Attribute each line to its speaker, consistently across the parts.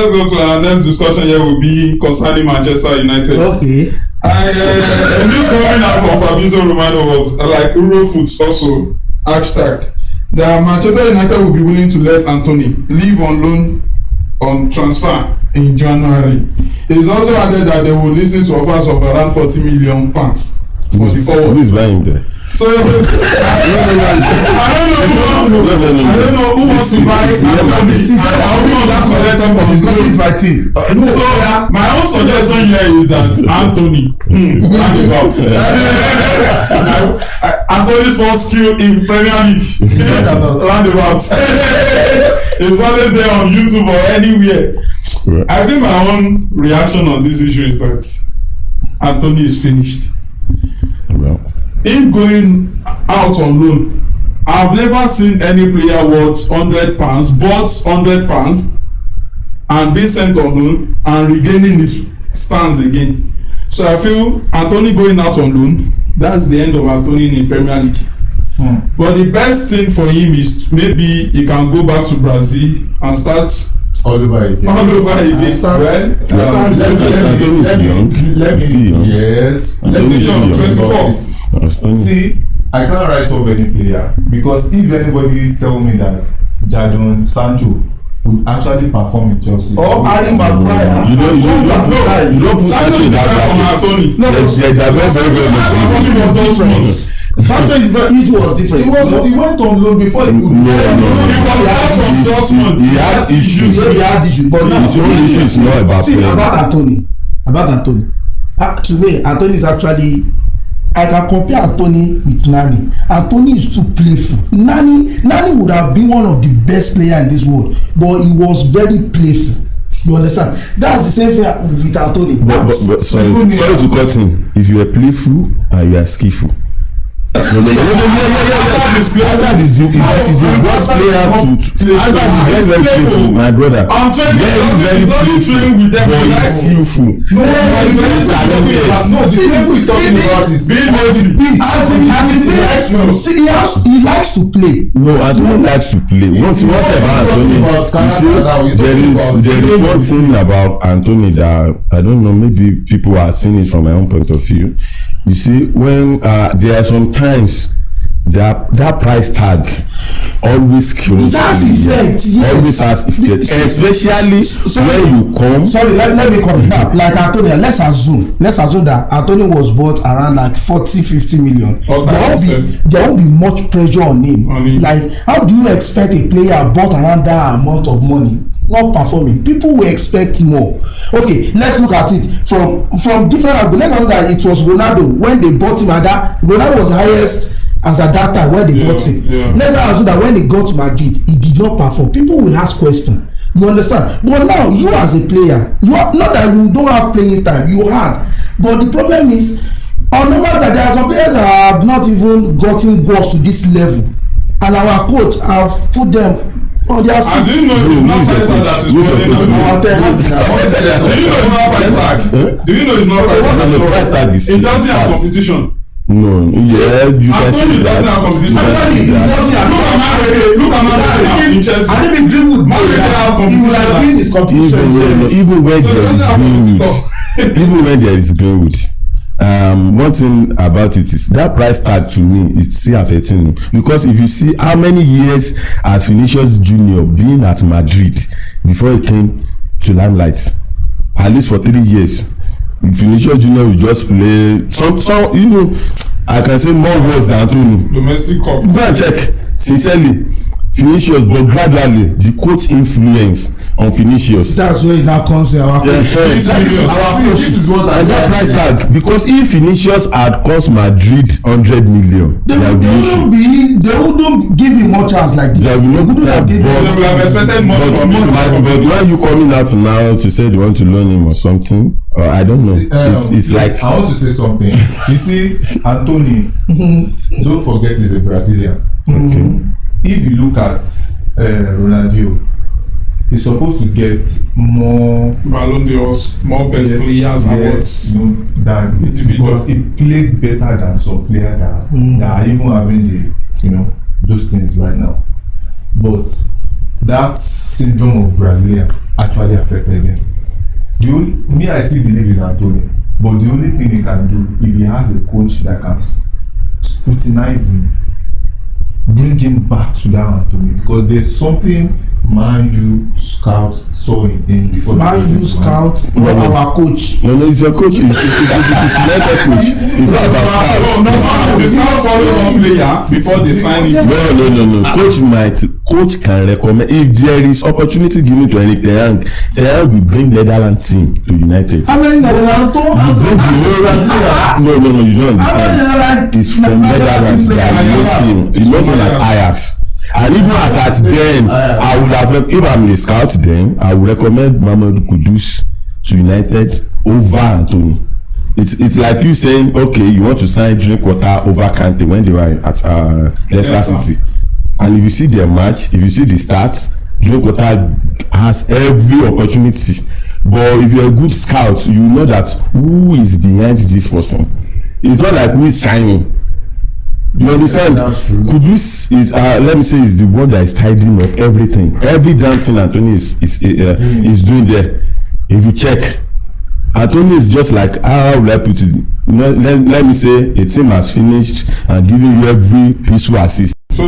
Speaker 1: let's go to our next discussion. Here will be concerning Manchester United.
Speaker 2: Okay.
Speaker 1: This coming out from Fabrizio Romano was like Eurofoot also hashtag that Manchester United will be willing to let Antony leave on loan on transfer in January. It is also added that they will listen to offers of around £40 million for the forward.
Speaker 3: Who is buying there?
Speaker 1: So I don't know who wants to buy Antony.
Speaker 2: It's my team.
Speaker 1: So my own suggestion here is that Antony roundabout. Antony's first skill in Premier League roundabout. It's always there on YouTube or anywhere. Right. I think my own reaction on this issue is that Antony is finished.
Speaker 3: Well.
Speaker 1: Him going out on loan, I've never seen any player worth £100 bought £100 and being sent on loan and regaining his stance again. So I feel Antony going out on loan, that's the end of Antony in the Premier League. But the best thing for him is maybe he can go back to Brazil and start
Speaker 4: all over again.
Speaker 1: Antony is young.
Speaker 4: Yes.
Speaker 1: Let me young, 24.
Speaker 4: See, I can't write off any player because if anybody tell me that Jadon Sancho would actually perform in Chelsea
Speaker 2: or Harry Maguire,
Speaker 3: you don't put Sancho in that bracket. No,
Speaker 2: Sancho was different.
Speaker 4: He went on loan before he could.
Speaker 3: He had issues.
Speaker 2: But
Speaker 3: his own issue is not about
Speaker 2: see, about Antony. To me, Antony is actually. I can compare Antony with Nani. Antony is too playful. Nani would have been one of the best players in this world, but he was very playful. You understand? That's the same thing with Antony.
Speaker 3: But sorry to cut in. If you are playful and you are skillful. Hazard is your best player very playful, my brother.
Speaker 1: I'm trying to he's only playing with them.
Speaker 3: But he's skillful.
Speaker 4: No, the playful is talking about is
Speaker 2: he likes to play.
Speaker 3: No, I don't like to play. Once about Antony, there is one thing about Antony that I don't know, maybe people are seeing it from my own point of view. You see, when there are some times that price tag always kills.
Speaker 2: It has effect, yes.
Speaker 3: Always has effect, especially when you come.
Speaker 2: Sorry, let me come now. Like Antony, let's assume that Antony was bought around like 40-50 million. There won't be much pressure on him. Like, how do you expect a player bought around that amount of money not performing? People will expect more. Okay, let's look at it from different angles. Let's know that it was Ronaldo when they bought him, and that Ronaldo was the highest as at that time when they bought him. Let's assume that when he got to Madrid, he did not perform. People will ask questions. You understand? But now you as a player, you are not that you don't have playing time, you have. But the problem is, on the matter that there are some players that have not even gotten goals to this level, and our coach have put them on their seat.
Speaker 1: And do you know it's not price tag that is running out? Do you know it's not price tag? It doesn't have competition.
Speaker 3: No, yeah, you can see that.
Speaker 1: Look at Man in Chelsea.
Speaker 2: I didn't agree with
Speaker 3: even when there is greenwood, one thing about it is that price tag to me is still affecting me, because if you see how many years has Vinicius Junior been at Madrid before he came to limelight, at least for 3 years. Vinicius Junior will just play some you know, I can say more words than Antony.
Speaker 1: Domestic cup.
Speaker 3: Go and check. Sincerely, Vinicius, but gradually the coach influence on Vinicius.
Speaker 2: That's where it now comes in our
Speaker 3: this is what I that price tag, because if Vinicius had cost Madrid 100 million,
Speaker 2: they wouldn't give him more chance like this. They wouldn't have given him.
Speaker 1: They would have expected more from him.
Speaker 3: But why are you coming out now to say they want to loan him or something? I don't know. It's like
Speaker 4: I want to say something. You see, Antony, don't forget he's a Brazilian.
Speaker 3: Okay.
Speaker 4: If you look at Ronaldo, he's supposed to get more
Speaker 1: Ballon d'Ors, more best players awards
Speaker 4: than because he played better than some players that are even having the those things right now. But that syndrome of Brazilian actually affected him. I still believe in Antony, but the only thing he can do, if he has a coach that can scrutinize him, bring him back to that Antony, because there's something Man U scout saw in him before.
Speaker 2: Man U scout, our coach.
Speaker 3: No, it's your coach. It's United coach. It's not about scout.
Speaker 1: No, the scout follow one player before they sign it.
Speaker 3: No. Coach can recommend if there is opportunity given to any Ten Hag will bring Netherlands team to United.
Speaker 2: How many Netherlands?
Speaker 3: No, you don't understand. It's from Netherlands. It's not like Ajax. And even as then, I would have, if I'm a scout then, I would recommend Mamadou Kudus to United over Antony. It's like you saying, okay, you want to sign Drinkwater over Kante when they were at Leicester City. And if you see their match, if you see the stats, Drinkwater has every opportunity. But if you're a good scout, you know that who is behind this person. It's not like who is shining. You understand? Kudus is let me say is the one that is tidying up everything. Every damn thing Antony is doing there. If you check, Antony is just like how would I put it? Let me say a team has finished and giving you every peaceful assist.
Speaker 1: So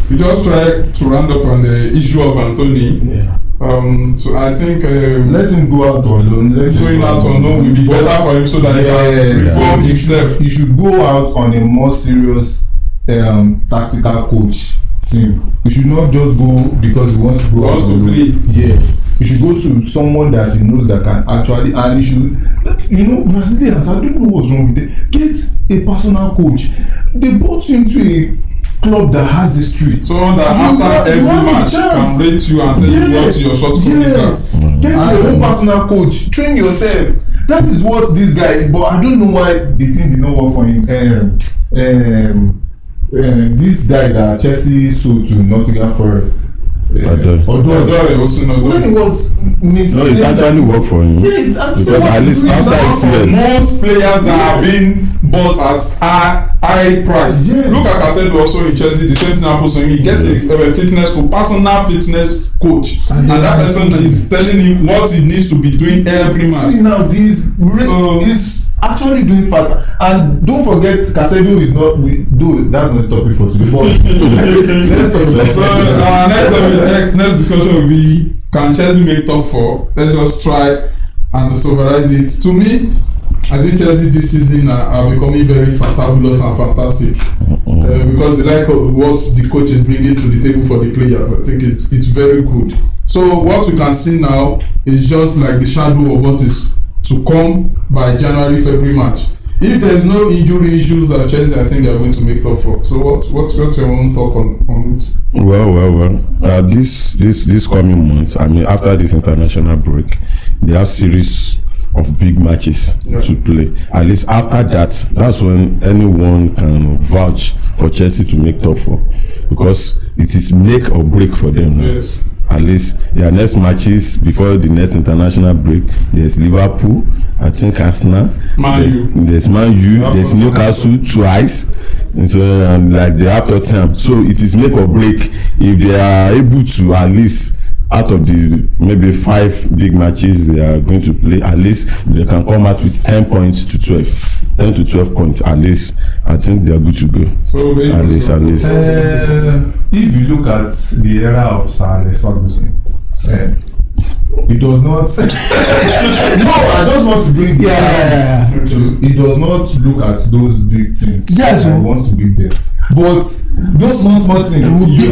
Speaker 1: we just try to round up on the issue of Antony.
Speaker 2: Yeah.
Speaker 1: So I think
Speaker 4: let him go out on loan.
Speaker 1: Going out on loan will be better for him so that he can reform himself.
Speaker 4: He should go out on a more serious tactical coach team. He should not just go because he wants to go out on loan. Yes, he should go to someone that he knows that can actually, and he should, Brazilians, I don't know what's wrong with them. Get a personal coach. They brought you into a club that has history.
Speaker 1: Someone that after every match can rate you and tell you what your shortcomings are.
Speaker 4: Get your own personal coach. Train yourself. That is what this guy. But I don't know why the thing did not work for him. This guy that Chelsea sold to Nottingham Forest. Although when it was
Speaker 3: no, it actually worked for him.
Speaker 4: Yes,
Speaker 3: because at least after
Speaker 1: most players that have been bought at high price.
Speaker 4: Yes.
Speaker 1: Look at Casedo also in Chelsea. The same thing happens to him. He gets a fitness coach, personal fitness coach, and that person is telling him what he needs to be doing every match.
Speaker 4: See now, this is actually doing fat. And don't forget, Casedo is not. Though that's not the topic for today. But let's
Speaker 1: next discussion will be, can Chelsea make top 4? Let's just try and summarize it. To me, I think Chelsea this season are becoming very fantabulous and fantastic because they like what the coach is bringing to the table for the players. I think it's very good. So what we can see now is just like the shadow of what is to come by January, February, March. If there's no injury issues at Chelsea, I think they are going to make top 4. So what's your own talk on it?
Speaker 3: Well. This coming month, I mean, after this international break, there are series of big matches to play. At least after that, that's when anyone can vouch for Chelsea to make top 4, because it is make or break for them now.
Speaker 1: Yes.
Speaker 3: At least their next matches before the next international break, there's Liverpool, I think Arsenal, there's Man U, there's Newcastle twice, and so like they have Tottenham. So it is make or break if they are able to, at least out of the maybe 5 big matches they are going to play, at least they can come out with 10 points to 10 to 12 points at least. I think they are good to go.
Speaker 1: So
Speaker 3: at least.
Speaker 4: If you look at the era of Sir Alex Ferguson, it does not. No, I just want to bring it does not look at those big teams.
Speaker 2: Yes,
Speaker 4: I want to beat them. But those small things would be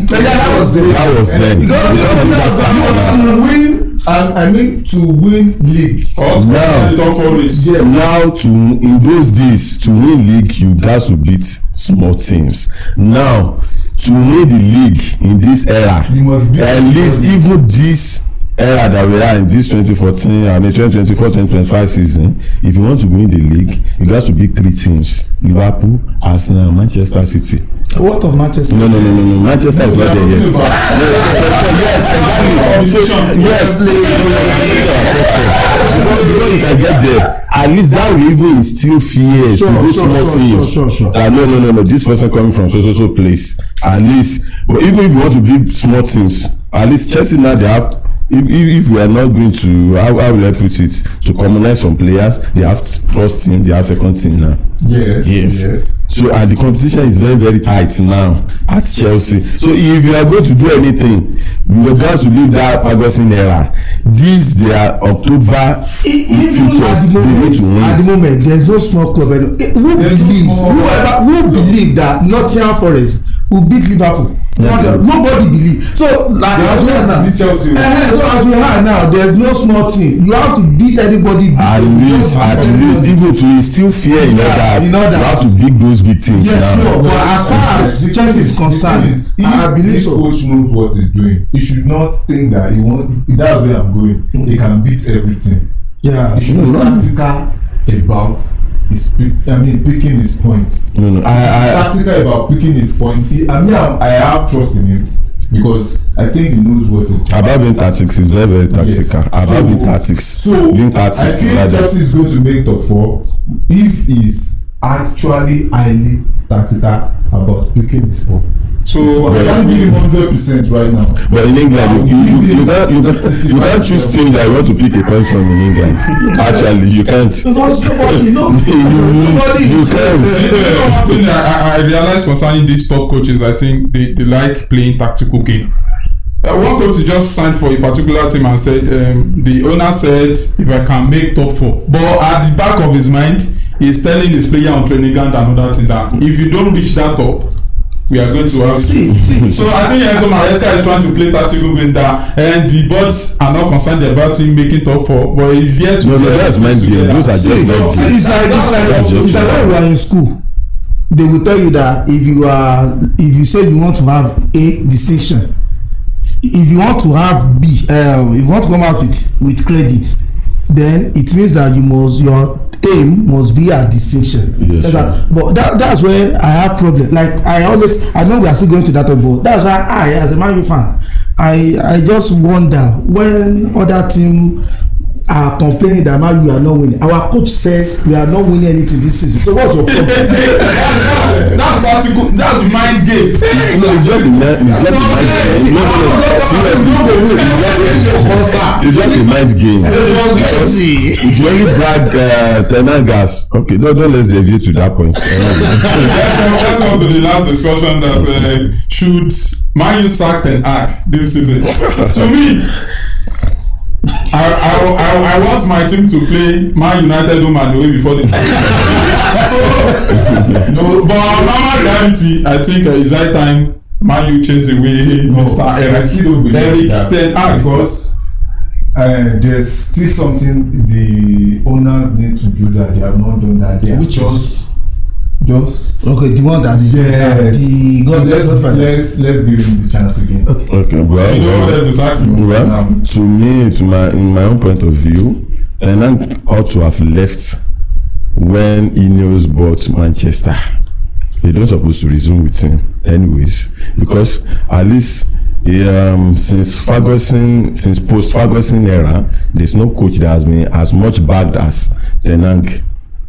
Speaker 3: But that was then.
Speaker 4: To win, and I mean to win league.
Speaker 3: Now in those days to win league you got to beat small teams. Now to win the league in this era,
Speaker 4: you must beat
Speaker 3: at least even this era that we are in, this 2014 and 2024-2025 season, if you want to win the league, you got to beat 3 teams: Liverpool, Arsenal, and Manchester City.
Speaker 2: What of Manchester?
Speaker 3: No. Manchester is not there yet. Yes, exactly. Yes. Before you can get there, at least that will even instill fears to those small teams. No, this person coming from so place. At least, but even if you want to build small teams, at least Chelsea now they have. If we are not going to, how will I put it, to commonize some players, they have first team, they have second team now. Yes. So and the competition is very, very tight now at Chelsea. So if you are going to do anything, you are going to leave that Ferguson era. These they are October futures.
Speaker 2: At the moment, there's no small club. Who believe that Nottingham Forest will beat Liverpool? Nobody believe. So like as we are now, there's no small team. You have to beat anybody.
Speaker 3: At least even to instill fear in others, you have to beat those big teams.
Speaker 2: Yes, sure. But as far as Chelsea is concerned, I believe
Speaker 4: this coach knows what he's doing. He should not think that he won't. That's where I'm going. He can beat everything.
Speaker 2: Yeah,
Speaker 4: he should be practical about picking his point. Practical about picking his point. I have trust in him because I think he knows what he's doing.
Speaker 3: About being tactics is very, very tactical. About being tactics.
Speaker 4: So I feel Chelsea is going to make top 4 if he's actually highly tactical about picking his points. So I can't give him 100% right now.
Speaker 3: But in England, you can't choose teams that you want to pick a point from in England. Actually, you can't.
Speaker 2: Because nobody knows.
Speaker 3: You can't.
Speaker 1: One thing I realized concerning these top coaches, I think they like playing tactical game. One coach just signed for a particular team and said the owner said if I can make top 4, but at the back of his mind he's telling his player on training ground and other thing that if you don't reach that top, we are going to have so I think Enzo Maresca is trying to play tactical game that and the boards are not concerned about him making top 4, but he's yet to
Speaker 3: that's mind game. Those are just
Speaker 2: it's like when we are in school, they will tell you that if you say you want to have A distinction, if you want to have B, if you want to come out with credit, then it means that your aim must be a distinction.
Speaker 3: Yes,
Speaker 2: but that's where I have problem. Like I know we are still going to that level. That's why I, as a Man U fan, I just wonder when other team are complaining that Man U are not winning. Our coach says we are not winning anything this season. So what's your problem?
Speaker 1: That's tactical. That's mind game.
Speaker 3: No, it's just a mind game. It's just a mind game. If you only brag Ten Hag as okay, don't let's deviate to that point.
Speaker 1: Let's come to the last discussion that should Man U sack Ten Hag this season. To me, I want my team to play Man United home and away before the but normal reality, I think it's high time Man U chase away Mr.
Speaker 4: I still don't believe that
Speaker 1: Ten Hag
Speaker 4: because there's still something the owners need to do that they have not done that they have just
Speaker 2: okay, the one that
Speaker 4: let's give him the chance again.
Speaker 3: Okay, well, to me, in my own point of view, Ten Hag ought to have left when Ineos bought Manchester. They don't supposed to resume with him anyways, because at least since post Ferguson era, there's no coach that has been as much bagged as Ten Hag.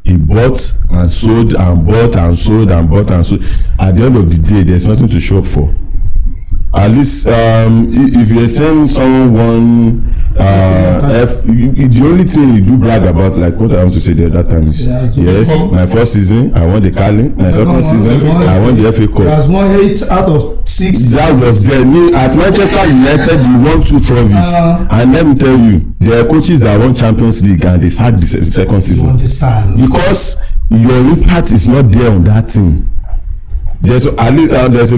Speaker 3: He bought and sold and bought and sold and bought and sold. At the end of the day, there's nothing to show up for. At least if you're saying someone the only thing you do brag about, like what I want to say the other time is yes, my first season I won the Carling, my second season I won the FA Cup.
Speaker 2: That's 1 out of 6.
Speaker 3: That was there. At Manchester United we won 2 trophies, and let me tell you, there are coaches that won Champions League and they sacked the second season because your impact is not there on that team. There's a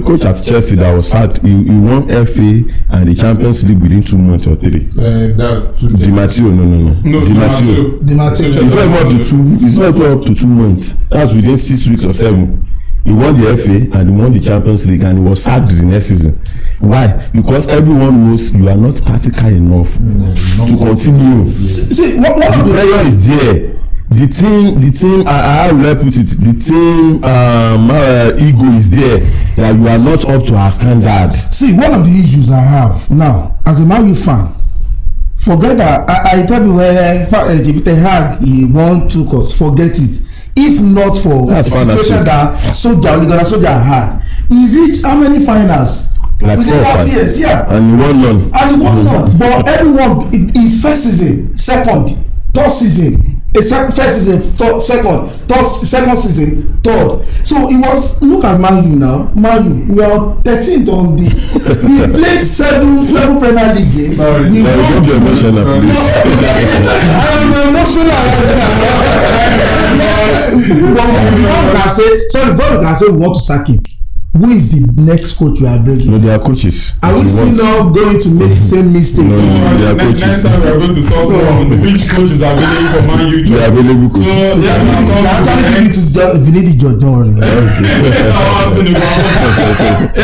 Speaker 3: coach at Chelsea that was sacked. He won FA and the Champions League within 2 months or 3.
Speaker 4: That's
Speaker 3: Di Matteo, no.
Speaker 2: Di Matteo.
Speaker 3: It's not up to 2 months. That's within 6 weeks or 7. He won the FA and he won the Champions League and he was sacked the next season. Why? Because everyone knows you are not tactical enough to continue.
Speaker 2: See, what
Speaker 3: the player is there. The team how will I put it, the team ego is there that you are not up to our standard.
Speaker 2: See, one of the issues I have now as a Man U fan, forget that I tell you when Ten Hag he won 2 cups, forget it. If not for the situation that Soldier had, he reached how many finals?
Speaker 3: Like 4 or 5
Speaker 2: years, yeah.
Speaker 3: And he won none.
Speaker 2: But everyone, his first season, second, third season, first season, second season, third. So it was, look at Man U now. Man U, we are 13th on the. We played seven Premier League games.
Speaker 3: Sorry, don't be emotional, please.
Speaker 2: I'm emotional. But can say we want to sack him. Who is the next coach we are bringing?
Speaker 3: No, they are coaches.
Speaker 2: Are we still now going to make the same mistake?
Speaker 3: No, they are coaches.
Speaker 1: Next time we are going to talk about which coaches are available for Man U.
Speaker 3: They are available coaches.
Speaker 2: So we need the judge. Don't worry.
Speaker 1: Here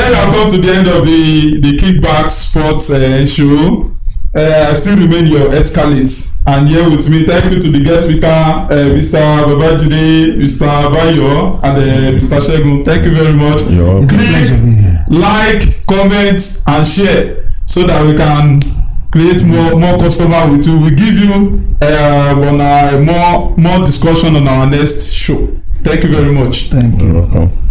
Speaker 1: we have come to the end of the Kickback Sports show. I still remain your Escalate, and here with me, thank you to the guest speaker, Mr. Babajide, Mr. Bayo, and Mr. Shegun. Thank you very much. Click, like, comment, and share so that we can create more customer with you. We give you more discussion on our next show. Thank you very much.
Speaker 2: Thank you.
Speaker 3: You're welcome.